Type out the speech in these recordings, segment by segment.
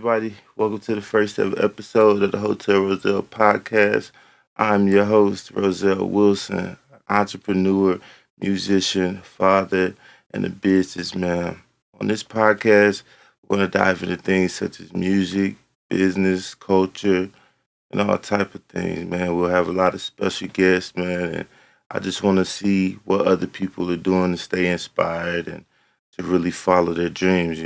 everybody. Welcome to the first ever episode of the Hotel Rozelle Podcast. I'm your host, Rozelle Wilson, entrepreneur, musician, father, and a businessman. On this podcast, we're going to dive into things such as music, business, culture, and all type of things, man. We'll have a lot of special guests, man, and I just want to see what other people are doing to stay inspired and to really follow their dreams.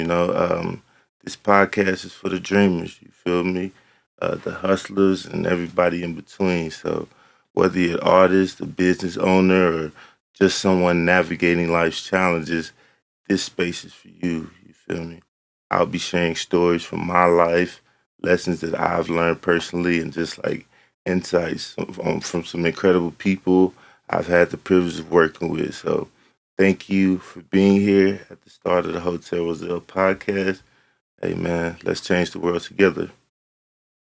This podcast is for the dreamers. You feel me? The hustlers and everybody in between. So whether you're an artist, a business owner, or just someone navigating life's challenges, this space is for you. You feel me? I'll be sharing stories from my life, lessons that I've learned personally, and just like insights from some incredible people I've had the privilege of working with. So thank you for being here at the start of the Hotel Rozelle Podcast. Hey man, let's change the world together.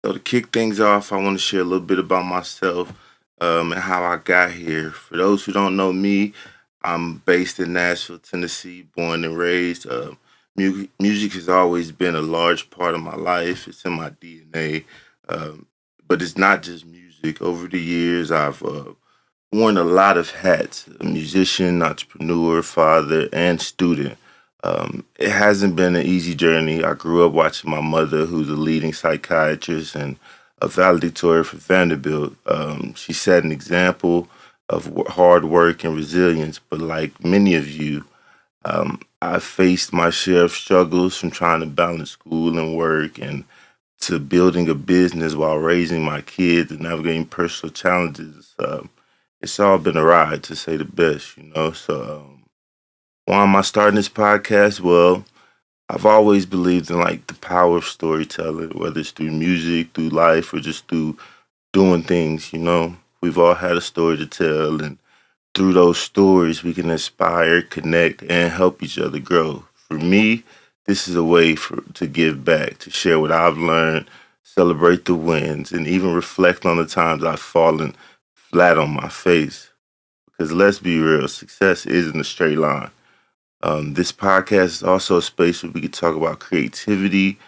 So to kick things off, I want to share a little bit about myself and how I got here. For those who don't know me, I'm based in Nashville, Tennessee, born and raised. Music has always been a large part of my life. It's in my DNA. Um, but it's not just music. Over the years, I've worn a lot of hats: a musician, entrepreneur, father, and student. It hasn't been an easy journey. I grew up watching my mother, who's a leading psychiatrist and a valedictorian for Vanderbilt. She set an example of hard work and resilience. But like many of you, I faced my share of struggles from trying to balance school and work and to building a business while raising my kids and navigating personal challenges. It's all been a ride, to say the best. So why am I starting this podcast? Well, I've always believed in like the power of storytelling, whether it's through music, through life, or just through doing things. We've all had a story to tell, and through those stories, we can inspire, connect, and help each other grow. For me, this is a way to give back, to share what I've learned, celebrate the wins, and even reflect on the times I've fallen flat on my face. Because let's be real, success isn't a straight line. This podcast is also a space where we can talk about creativity,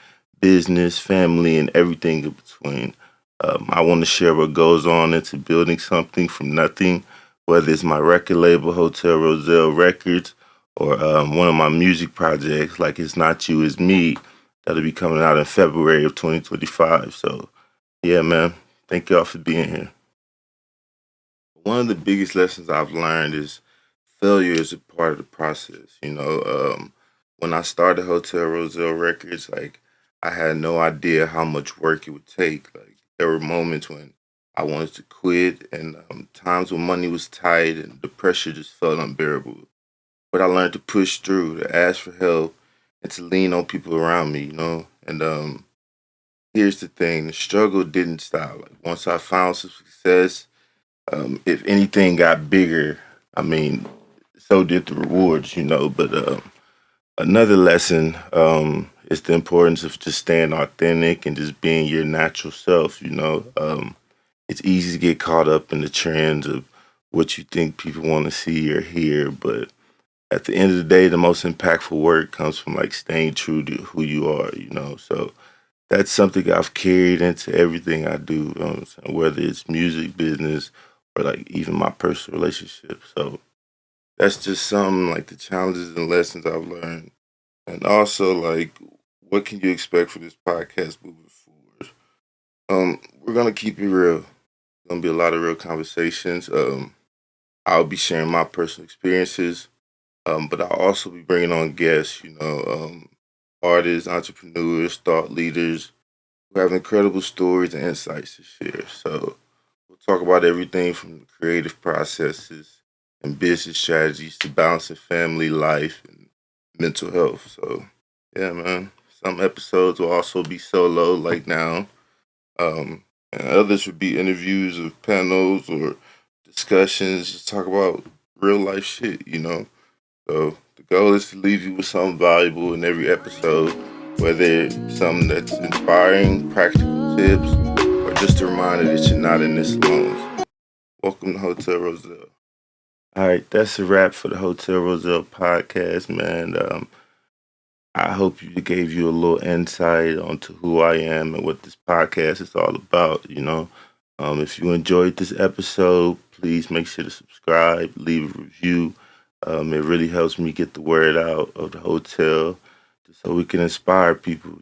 business, family, and everything in between. I want to share what goes on into building something from nothing, whether it's my record label, Hotel Rozelle Records, or one of my music projects, like It's Not You, It's Me, that'll be coming out in February of 2025. So, yeah, man, thank y'all for being here. One of the biggest lessons I've learned is failure is a part of the process. When I started Hotel Rozelle Records, like I had no idea how much work it would take. Like there were moments when I wanted to quit, and times when money was tight and the pressure just felt unbearable. But I learned to push through, to ask for help, and to lean on people around me. And here's the thing: the struggle didn't stop. Like once I found some success, if anything got bigger, I mean, so did the rewards. But another lesson is the importance of just staying authentic and just being your natural self. It's easy to get caught up in the trends of what you think people want to see or hear, but at the end of the day, the most impactful work comes from like staying true to who you are. So that's something I've carried into everything I do, whether it's music, business, or like even my personal relationship. So that's just some like the challenges and lessons I've learned. And also like what can you expect for this podcast moving forward? We're gonna keep it real. Gonna be a lot of real conversations. I'll be sharing my personal experiences, but I'll also be bringing on guests, artists, entrepreneurs, thought leaders who have incredible stories and insights to share. So we'll talk about everything from the creative processes and business strategies to balancing family life and mental health. So yeah, man. Some episodes will also be solo, like now. And others would be interviews of panels or discussions, just talk about real life shit. So the goal is to leave you with something valuable in every episode, whether it's something that's inspiring, practical tips, or just a reminder that you're not in this alone. Welcome to Hotel Rozelle. All right, that's a wrap for the Hotel Rozelle podcast, man. I hope it gave you a little insight onto who I am and what this podcast is all about. If you enjoyed this episode, please make sure to subscribe, leave a review. It really helps me get the word out of the hotel so we can inspire people.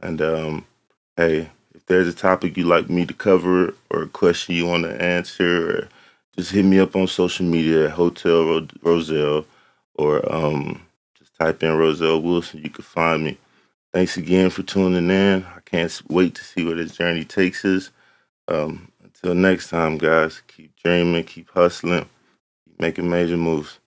And hey, if there's a topic you'd like me to cover or a question you want to answer, or just hit me up on social media at Hotel Rozelle, or just type in Rozelle Wilson. You can find me. Thanks again for tuning in. I can't wait to see where this journey takes us. Until next time, guys, keep dreaming, keep hustling, keep making major moves.